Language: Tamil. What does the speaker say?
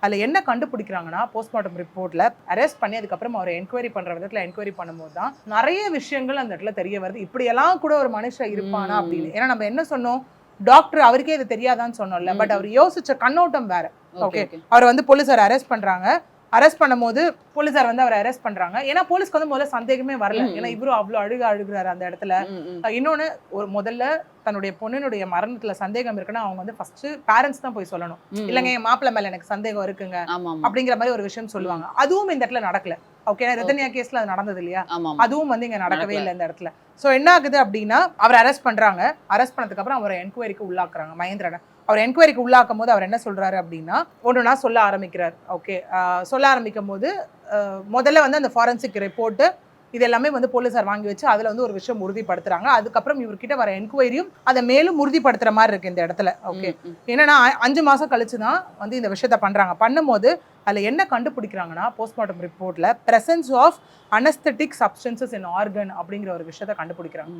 அதில் என்ன கண்டுபிடிக்கிறாங்கன்னா போஸ்ட்மார்ட்டம் ரிப்போர்ட்டில் அரெஸ்ட் பண்ணி அதுக்கப்புறம் அவரை என்கொயரி பண்ணுற விதத்தில் என்கொயரி பண்ணும்போது தான் நிறைய விஷயங்கள் அந்த இடத்துல தெரிய வருது. இப்படியெல்லாம் கூட ஒரு மனுஷன் இருப்பானா அப்படின்னு. ஏன்னா நம்ம என்ன சொன்னோம், டாக்டர் அவருக்கே இது தெரியாதான்னு சொன்னோம்ல. பட் அவர் யோசிச்ச கண்ணோட்டம் வேற. ஓகே, அவர் வந்து போலீஸார் அரெஸ்ட் பண்றாங்க. அரெஸ்ட் பண்ணும்போது போலீஸார் வந்து அவரை அரெஸ்ட் பண்றாங்க. ஏன்னா போலீஸ்க்கு வந்து முதல்ல சந்தேகமே வரல. ஏன்னா இவரும் அவ்வளோ அழுகுறாரு அந்த இடத்துல. இன்னொன்னு, ஒரு முதல்ல தன்னுடைய பொண்ணினுடைய மரணத்துல சந்தேகம் இருக்குன்னா அவங்க வந்து ஃபர்ஸ்ட் பேரண்ட்ஸ் தான் போய் சொல்லணும். இல்லைங்க என் மாப்பிள்ளை மேல எனக்கு சந்தேகம் இருக்குங்க அப்படிங்கிற மாதிரி ஒரு விஷயம் சொல்லுவாங்க. அதுவும் இந்த இடத்துல நடக்கல. ஓகே, ரத்தன்யா கேஸ்ல அது நடந்தது இல்லையா, அதுவும் வந்து இங்க நடக்கவே இல்லை இந்த இடத்துல. ஸோ என்ன ஆகுது அப்படின்னா, அவர் அரெஸ்ட் பண்றாங்க. அரெஸ்ட் பண்ணதுக்கு அப்புறம் அவரை என்கொயரிக்கு உள்ளாக்குறாங்க மகேந்திரனை. அவர் என்கொயரிக்கு உள்ளாக்கும் போது அவர் என்ன சொல்றாரு அப்படின்னா, ஒன்றுனா சொல்ல ஆரம்பிக்கிறார். ஓகே, சொல்ல ஆரம்பிக்கும் போது முதல்ல வந்து அந்த ஃபாரன்சிக் ரிப்போர்ட்டு இது எல்லாமே வந்து போலீஸார் வாங்கி வச்சு அதில் வந்து ஒரு விஷயம் உறுதிப்படுத்துறாங்க. அதுக்கப்புறம் இவர்கிட்ட வர என்கொயரியும் அதை மேலும் உறுதிப்படுத்துற மாதிரி இருக்கு இந்த இடத்துல. ஓகே, என்னன்னா 5 மாசம் கழிச்சு தான் வந்து இந்த விஷயத்த பண்றாங்க. பண்ணும்போது அதில் என்ன கண்டுபிடிக்கிறாங்கன்னா, போஸ்ட்மார்ட்டம் ரிப்போர்ட்ல presence of anaesthetic substances in organ அப்படிங்கிற ஒரு விஷயத்த கண்டுபிடிக்கிறாங்க.